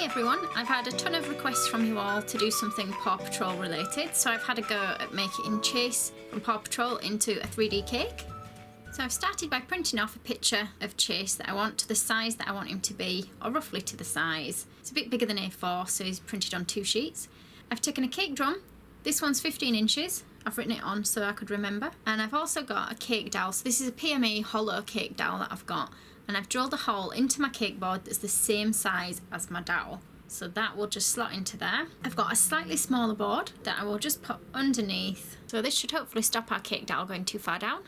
everyone, I've had a ton of requests from you all to do something Paw Patrol related, so I've had a go at making Chase from Paw Patrol into a 3D cake. So I've started by printing off a picture of Chase that I want to the size that I want him to be, or roughly to the size. It's a bit bigger than A4, so he's printed on 2 sheets. I've taken a cake drum. This one's 15 inches. I've written it on so I could remember. And I've also got a cake dowel. So this is a PME hollow cake dowel that I've got. And I've drilled a hole into my cake board that's the same size as my dowel. So that will just slot into there. I've got a slightly smaller board that I will just put underneath. So this should hopefully stop our cake dowel going too far down.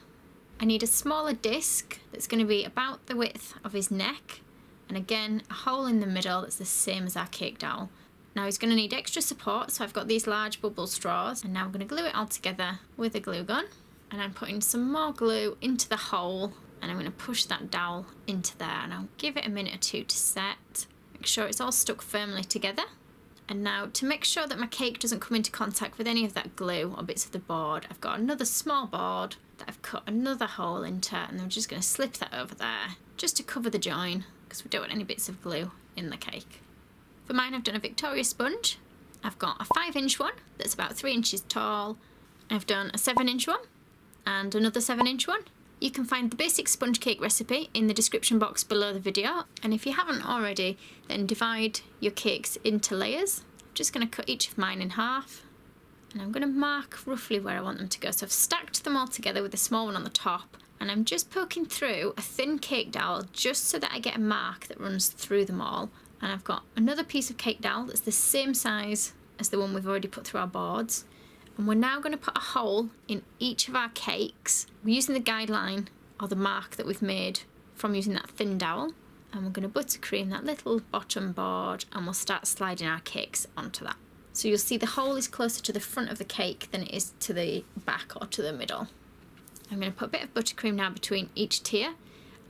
I need a smaller disc that's going to be about the width of his neck. And again, a hole in the middle that's the same as our cake dowel. Now he's going to need extra support, so I've got these large bubble straws. And now I'm going to glue it all together with a glue gun. And I'm putting some more glue into the hole. And I'm going to push that dowel into there, and I'll give it a minute or two to set. Make sure it's all stuck firmly together. And now, to make sure that my cake doesn't come into contact with any of that glue or bits of the board, I've got another small board that I've cut another hole into, and I'm just going to slip that over there just to cover the join, because we don't want any bits of glue in the cake. For mine, I've done a Victoria sponge. I've got a 5-inch one that's about 3 inches tall. I've done a 7-inch one and another 7-inch one. You can find the basic sponge cake recipe in the description box below the video, and if you haven't already, then divide your cakes into layers. I'm just going to cut each of mine in half, and I'm going to mark roughly where I want them to go. So I've stacked them all together with the small one on the top, and I'm just poking through a thin cake dowel just so that I get a mark that runs through them all. And I've got another piece of cake dowel that's the same size as the one we've already put through our boards. And we're now going to put a hole in each of our cakes. We're using the guideline or the mark that we've made from using that thin dowel. And we're going to buttercream that little bottom board, and we'll start sliding our cakes onto that. So you'll see the hole is closer to the front of the cake than it is to the back or to the middle. I'm going to put a bit of buttercream now between each tier.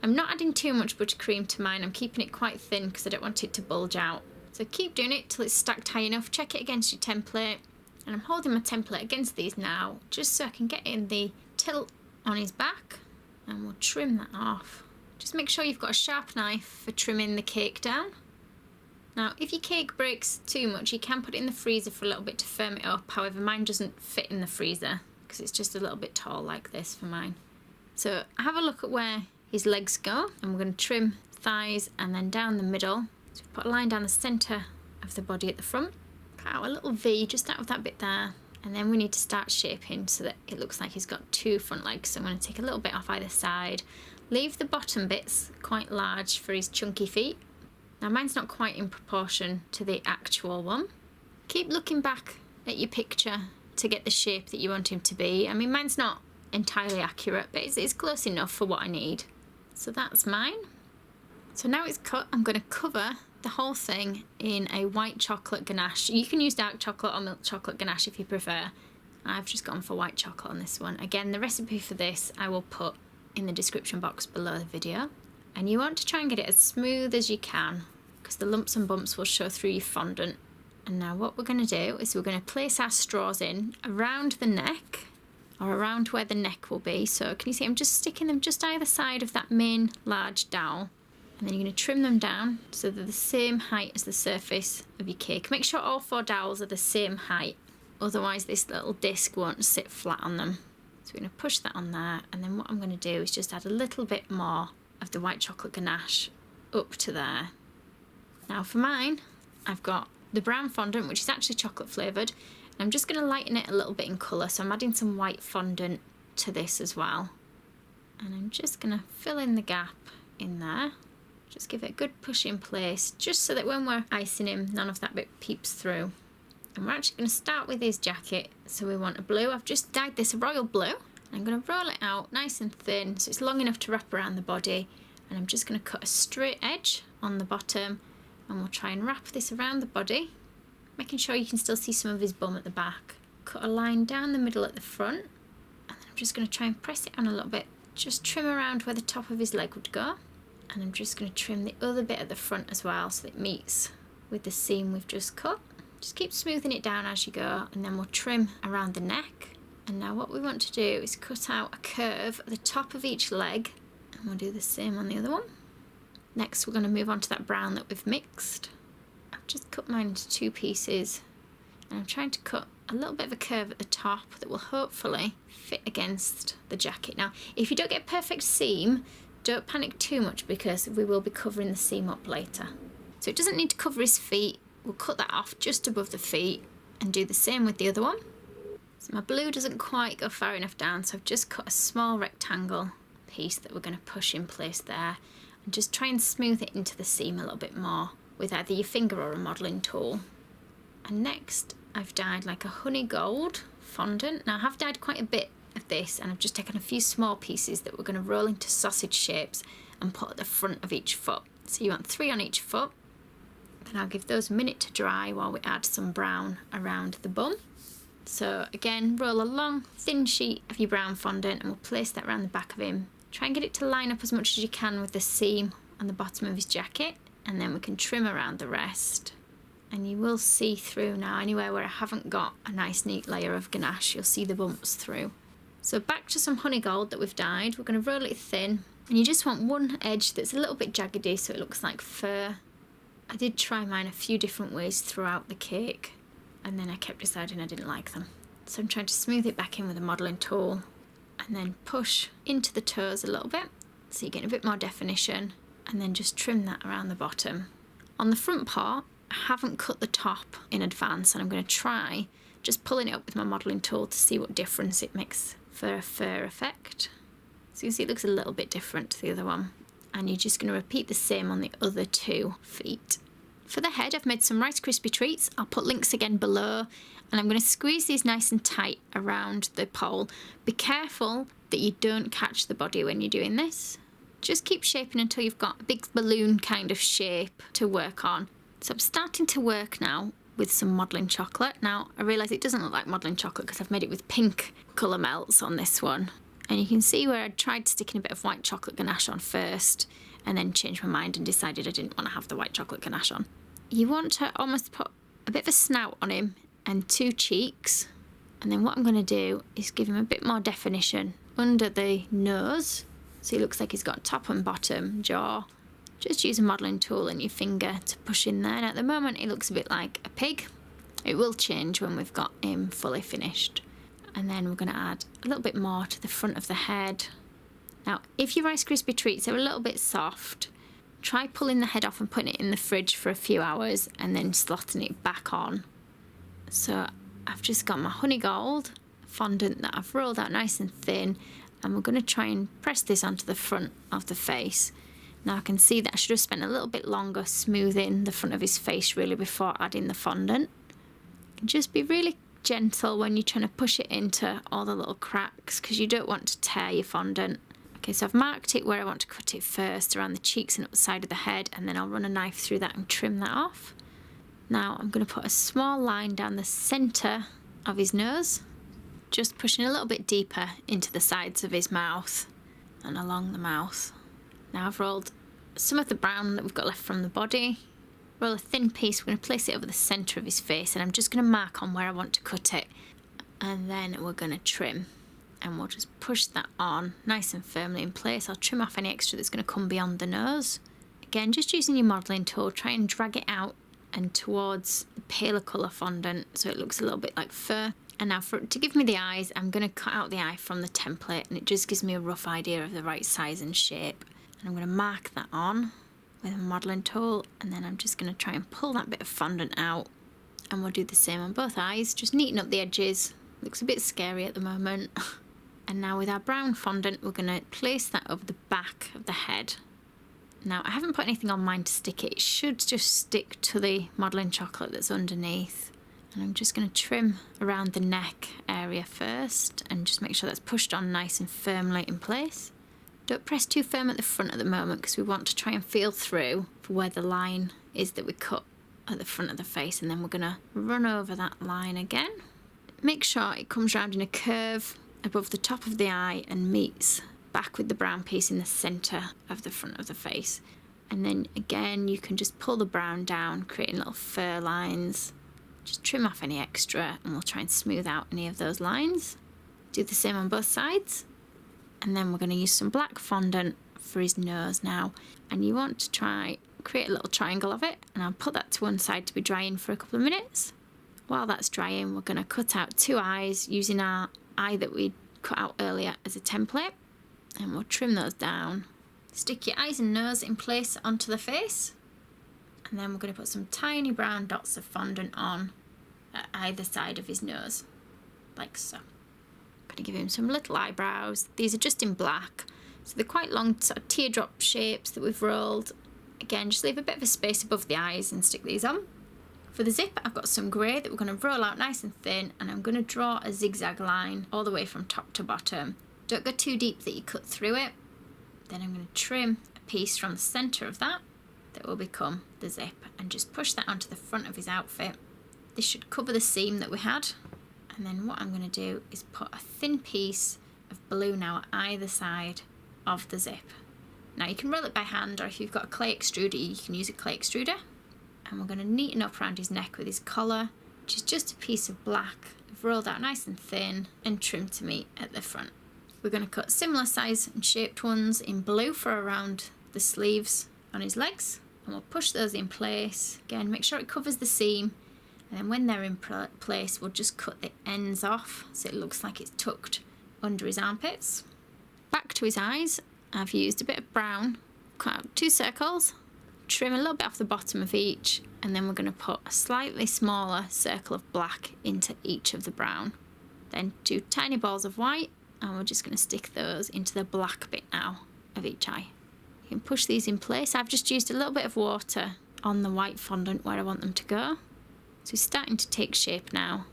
I'm not adding too much buttercream to mine. I'm keeping it quite thin because I don't want it to bulge out. So keep doing it till it's stacked high enough. Check it against your template. And I'm holding my template against these now, just so I can get in the tilt on his back, and we'll trim that off. Just make sure you've got a sharp knife for trimming the cake down. Now, if your cake breaks too much, you can put it in the freezer for a little bit to firm it up. However, mine doesn't fit in the freezer because it's just a little bit tall like this for mine. So have a look at where his legs go, and we're going to trim thighs and then down the middle. So we put a line down the centre of the body at the front. Cut out a little V just out of that bit there, and then we need to start shaping so that it looks like he's got 2 front legs. So I'm going to take a little bit off either side, leave the bottom bits quite large for his chunky feet. Now mine's not quite in proportion to the actual one. Keep looking back at your picture to get the shape that you want him to be. I mean, mine's not entirely accurate, but it's close enough for what I need. So that's mine. So now it's cut, I'm going to cover the whole thing in a white chocolate ganache. You can use dark chocolate or milk chocolate ganache if you prefer. I've just gone for white chocolate on this one. Again, the recipe for this I will put in the description box below the video. And you want to try and get it as smooth as you can, because the lumps and bumps will show through your fondant. And now what we're going to do is we're going to place our straws in around the neck, or around where the neck will be. So can you see I'm just sticking them just either side of that main large dowel. And then you're going to trim them down so they're the same height as the surface of your cake. Make sure all 4 dowels are the same height, otherwise this little disc won't sit flat on them. So we're going to push that on there, and then what I'm going to do is just add a little bit more of the white chocolate ganache up to there. Now for mine, I've got the brown fondant, which is actually chocolate flavoured. And I'm just going to lighten it a little bit in colour, so I'm adding some white fondant to this as well. And I'm just going to fill in the gap in there. Just give it a good push in place, just so that when we're icing him, none of that bit peeps through. And we're actually going to start with his jacket. So we want a blue. I've just dyed this a royal blue. I'm going to roll it out nice and thin, so it's long enough to wrap around the body. And I'm just going to cut a straight edge on the bottom, and we'll try and wrap this around the body, making sure you can still see some of his bum at the back. Cut a line down the middle at the front, and then I'm just going to try and press it on a little bit. Just trim around where the top of his leg would go. And I'm just going to trim the other bit at the front as well so that it meets with the seam we've just cut. Just keep smoothing it down as you go, and then we'll trim around the neck. And now what we want to do is cut out a curve at the top of each leg, and we'll do the same on the other one. Next we're going to move on to that brown that we've mixed. I've just cut mine into 2 pieces, and I'm trying to cut a little bit of a curve at the top that will hopefully fit against the jacket. Now, if you don't get a perfect seam, don't panic too much because we will be covering the seam up later. So it doesn't need to cover his feet. We'll cut that off just above the feet and do the same with the other one. So my blue doesn't quite go far enough down, so I've just cut a small rectangle piece that we're going to push in place there and just try and smooth it into the seam a little bit more with either your finger or a modelling tool. And next I've dyed like a honey gold fondant. Now I have dyed quite a bit of this, and I've just taken a few small pieces that we're going to roll into sausage shapes and put at the front of each foot. So you want 3 on each foot, and I'll give those a minute to dry while we add some brown around the bum. So again, roll a long thin sheet of your brown fondant and we'll place that around the back of him. Try and get it to line up as much as you can with the seam on the bottom of his jacket, and then we can trim around the rest. And you will see through now, anywhere where I haven't got a nice neat layer of ganache, you'll see the bumps through. So back to some honey gold that we've dyed. We're going to roll it thin, and you just want one edge that's a little bit jaggedy so it looks like fur. I did try mine a few different ways throughout the cake, and then I kept deciding I didn't like them. So I'm trying to smooth it back in with a modelling tool and then push into the toes a little bit so you get a bit more definition, and then just trim that around the bottom. On the front part, I haven't cut the top in advance, and I'm going to try just pulling it up with my modelling tool to see what difference it makes for a fur effect. So you see it looks a little bit different to the other one, and you're just going to repeat the same on the other 2 feet. For the head, I've made some Rice Krispie treats. I'll put links again below, and I'm going to squeeze these nice and tight around the pole. Be careful that you don't catch the body when you're doing this. Just keep shaping until you've got a big balloon kind of shape to work on. So I'm starting to work now with some modelling chocolate. Now I realise it doesn't look like modelling chocolate because I've made it with pink colour melts on this one. And you can see where I tried sticking a bit of white chocolate ganache on first, and then changed my mind and decided I didn't want to have the white chocolate ganache on. You want to almost put a bit of a snout on him and 2 cheeks. And then what I'm going to do is give him a bit more definition under the nose, so he looks like he's got top and bottom jaw. Just use a modelling tool and your finger to push in there. Now at the moment it looks a bit like a pig. It will change when we've got him fully finished. And then we're going to add a little bit more to the front of the head. Now if your Rice Krispie treats are a little bit soft, try pulling the head off and putting it in the fridge for a few hours and then slotting it back on. So I've just got my honey gold fondant that I've rolled out nice and thin, and we're going to try and press this onto the front of the face. Now I can see that I should have spent a little bit longer smoothing the front of his face really before adding the fondant. Just be really gentle when you're trying to push it into all the little cracks, because you don't want to tear your fondant. Okay, so I've marked it where I want to cut it first, around the cheeks and up the side of the head, and then I'll run a knife through that and trim that off. Now I'm going to put a small line down the centre of his nose, just pushing a little bit deeper into the sides of his mouth and along the mouth. Now I've rolled some of the brown that we've got left from the body. Roll a thin piece, we're going to place it over the centre of his face, and I'm just going to mark on where I want to cut it. And then we're going to trim. And we'll just push that on nice and firmly in place. I'll trim off any extra that's going to come beyond the nose. Again, just using your modelling tool, try and drag it out and towards the paler colour fondant so it looks a little bit like fur. And now to give me the eyes, I'm going to cut out the eye from the template, and it just gives me a rough idea of the right size and shape. And I'm going to mark that on with a modelling tool, and then I'm just going to try and pull that bit of fondant out, and we'll do the same on both eyes, just neaten up the edges. Looks a bit scary at the moment. And now with our brown fondant, we're going to place that over the back of the head. Now I haven't put anything on mine to stick it. It should just stick to the modelling chocolate that's underneath. And I'm just going to trim around the neck area first and just make sure that's pushed on nice and firmly in place. Don't press too firm at the front at the moment, because we want to try and feel through for where the line is that we cut at the front of the face, and then we're going to run over that line again. Make sure it comes round in a curve above the top of the eye and meets back with the brown piece in the centre of the front of the face. And then again you can just pull the brown down, creating little fur lines. Just trim off any extra and we'll try and smooth out any of those lines. Do the same on both sides. And then we're going to use some black fondant for his nose now. And you want to try create a little triangle of it, and I'll put that to one side to be drying for a couple of minutes. While that's drying, we're going to cut out 2 eyes using our eye that we cut out earlier as a template, and we'll trim those down. Stick your eyes and nose in place onto the face, and then we're going to put some tiny brown dots of fondant on at either side of his nose, like so. I'm going to give him some little eyebrows. These are just in black, so they're quite long sort of teardrop shapes that we've rolled. Again, just leave a bit of a space above the eyes and stick these on. For the zip, I've got some grey that we're going to roll out nice and thin, and I'm going to draw a zigzag line all the way from top to bottom. Don't go too deep that you cut through it. Then I'm going to trim a piece from the centre of that will become the zip, and just push that onto the front of his outfit. This should cover the seam that we had. And then what I'm going to do is put a thin piece of blue now at either side of the zip. Now you can roll it by hand, or if you've got a clay extruder, you can use a clay extruder. And we're going to neaten up around his neck with his collar, which is just a piece of black. I've rolled out nice and thin and trimmed to meet at the front. We're going to cut similar size and shaped ones in blue for around the sleeves on his legs. And we'll push those in place. Again, make sure it covers the seam. And then when they're in place, we'll just cut the ends off so it looks like it's tucked under his armpits. Back to his eyes, I've used a bit of brown, cut out 2 circles, trim a little bit off the bottom of each, and then we're going to put a slightly smaller circle of black into each of the brown. Then 2 tiny balls of white, and we're just going to stick those into the black bit now of each eye. You can push these in place. I've just used a little bit of water on the white fondant where I want them to go. So it's starting to take shape now.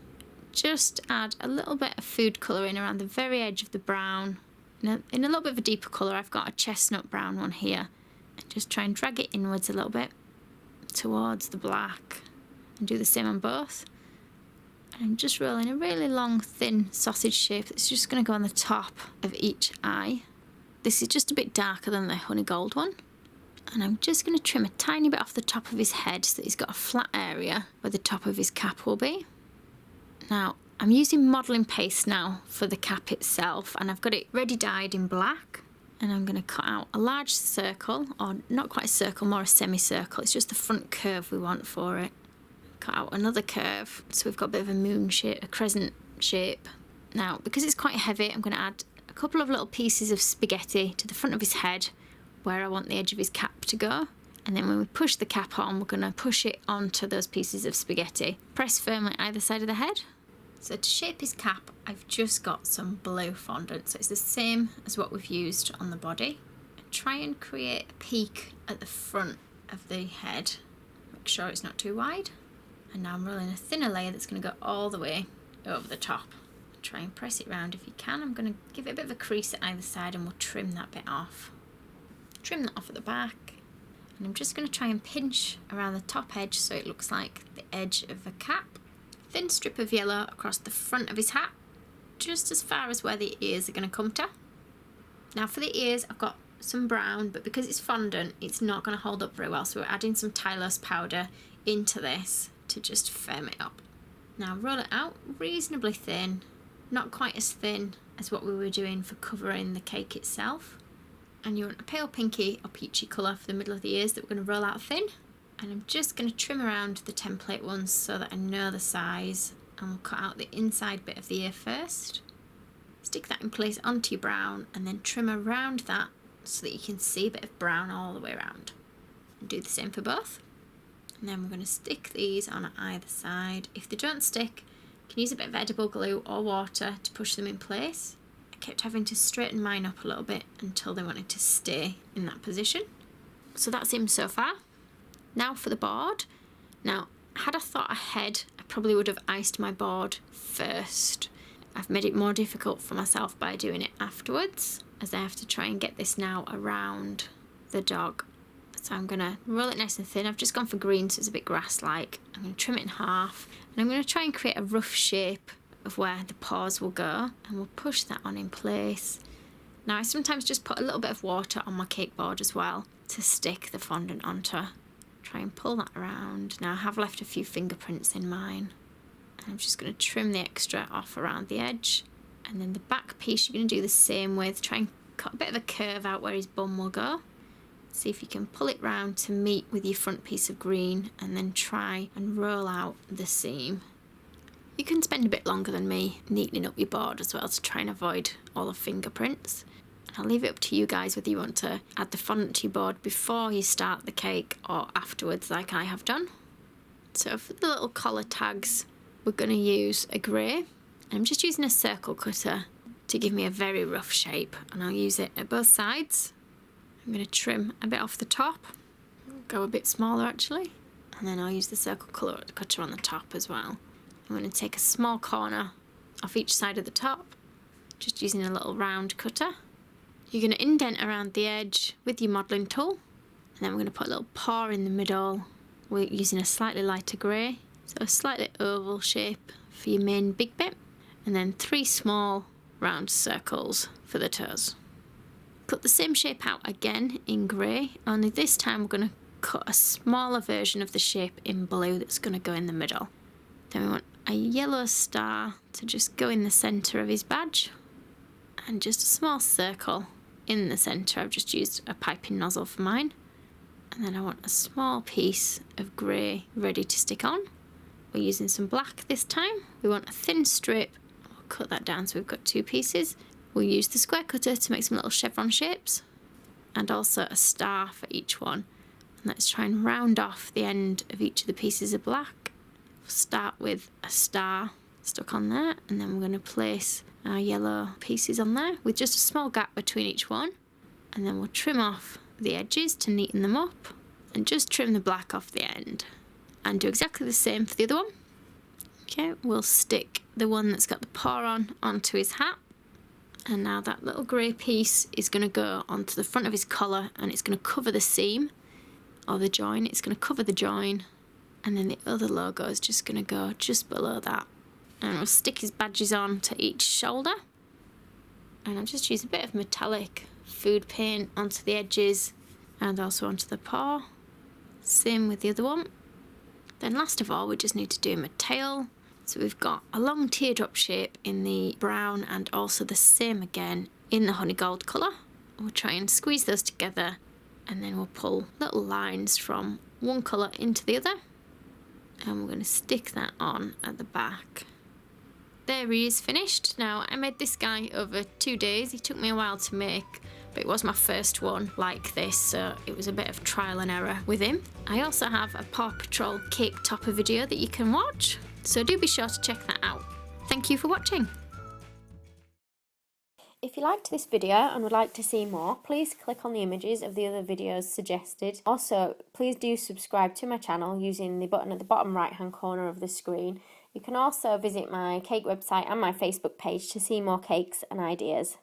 Just add a little bit of food colouring around the very edge of the brown. In a little bit of a deeper colour, I've got a chestnut brown one here. And just try and drag it inwards a little bit towards the black. And do the same on both. And I'm just rolling a really long, thin sausage shape that's just going to go on the top of each eye. This is just a bit darker than the honey gold one. And I'm just going to trim a tiny bit off the top of his head so that he's got a flat area where the top of his cap will be. Now, I'm using modelling paste now for the cap itself, and I've got it ready dyed in black. And I'm going to cut out a large circle, or not quite a circle, more a semicircle. It's just the front curve we want for it. Cut out another curve, so we've got a bit of a moon shape, a crescent shape. Now, because it's quite heavy, I'm going to add a couple of little pieces of spaghetti to the front of his head, where I want the edge of his cap to go. And then when we push the cap on, we're going to push it onto those pieces of spaghetti. Press firmly either side of the head. So to shape his cap, I've just got some blue fondant. So it's the same as what we've used on the body. Try and create a peak at the front of the head. Make sure it's not too wide. And now I'm rolling a thinner layer that's going to go all the way over the top. Try and press it round if you can. I'm going to give it a bit of a crease at either side, and we'll trim that bit off. Trim that off at the back. And I'm just going to try and pinch around the top edge so it looks like the edge of a cap. Thin strip of yellow across the front of his hat, just as far as where the ears are going to come to. Now for the ears, I've got some brown, but because it's fondant, it's not going to hold up very well, so we're adding some Tylose powder into this to just firm it up. Now roll it out reasonably thin, not quite as thin as what we were doing for covering the cake itself. And you want a pale pinky or peachy colour for the middle of the ears that we're going to roll out thin. And I'm just going to trim around the template ones so that I know the size, and we'll cut out the inside bit of the ear first. Stick that in place onto your brown, and then trim around that so that you can see a bit of brown all the way around. And do the same for both. And then we're going to stick these on either side. If they don't stick, you can use a bit of edible glue or water to push them in place. I kept having to straighten mine up a little bit until they wanted to stay in that position. So that's him so far. Now for the board. Now, had I thought ahead, I probably would have iced my board first. I've made it more difficult for myself by doing it afterwards, as I have to try and get this now around the dog. So I'm going to roll it nice and thin. I've just gone for green, so it's a bit grass-like. I'm going to trim it in half, and I'm going to try and create a rough shape of where the paws will go, and we'll push that on in place. Now, I sometimes just put a little bit of water on my cake board as well to stick the fondant onto. Try and pull that around. Now I have left a few fingerprints in mine. And I'm just going to trim the extra off around the edge. And then the back piece you're going to do the same with. Try and cut a bit of a curve out where his bum will go. See if you can pull it round to meet with your front piece of green and then try and roll out the seam. You can spend a bit longer than me neatening up your board as well to try and avoid all the fingerprints. And I'll leave it up to you guys whether you want to add the fondant to your board before you start the cake or afterwards like I have done. So for the little collar tags, we're going to use a grey. I'm just using a circle cutter to give me a very rough shape, and I'll use it at both sides. I'm going to trim a bit off the top, go a bit smaller actually, and then I'll use the circle cutter on the top as well. I'm going to take a small corner off each side of the top, just using a little round cutter. You're going to indent around the edge with your modelling tool, and then we're going to put a little paw in the middle. We're using a slightly lighter grey, so a slightly oval shape for your main big bit, and then 3 small round circles for the toes. Cut the same shape out again in grey, only this time we're going to cut a smaller version of the shape in blue that's going to go in the middle. Then we want a yellow star to just go in the centre of his badge, and just a small circle in the centre. I've just used a piping nozzle for mine. And then I want a small piece of grey ready to stick on. We're using some black this time. We want a thin strip. We'll cut that down so we've got 2 pieces. We'll use the square cutter to make some little chevron shapes, and also a star for each one. And let's try and round off the end of each of the pieces of black. We'll start with a star stuck on there, and then we're going to place our yellow pieces on there with just a small gap between each one. And then we'll trim off the edges to neaten them up, and just trim the black off the end, and do exactly the same for the other one. Okay, we'll stick the one that's got the paw on onto his hat, and now that little grey piece is going to go onto the front of his collar, and it's going to cover the seam or the join. It's going to cover the join, and then the other logo is just going to go just below that, and we'll stick his badges on to each shoulder. And I'll just use a bit of metallic food paint onto the edges and also onto the paw. Same with the other one. Then last of all, we just need to do him a tail. So we've got a long teardrop shape in the brown, and also the same again in the honey gold colour. We'll try and squeeze those together, and then we'll pull little lines from one colour into the other, and we're going to stick that on at the back. There he is finished. Now, I made this guy over 2 days. He took me a while to make, but it was my first one like this, so it was a bit of trial and error with him. I also have a Paw Patrol cake topper video that you can watch, so do be sure to check that out. Thank you for watching. If you liked this video and would like to see more, please click on the images of the other videos suggested. Also, please do subscribe to my channel using the button at the bottom right hand corner of the screen. You can also visit my cake website and my Facebook page to see more cakes and ideas.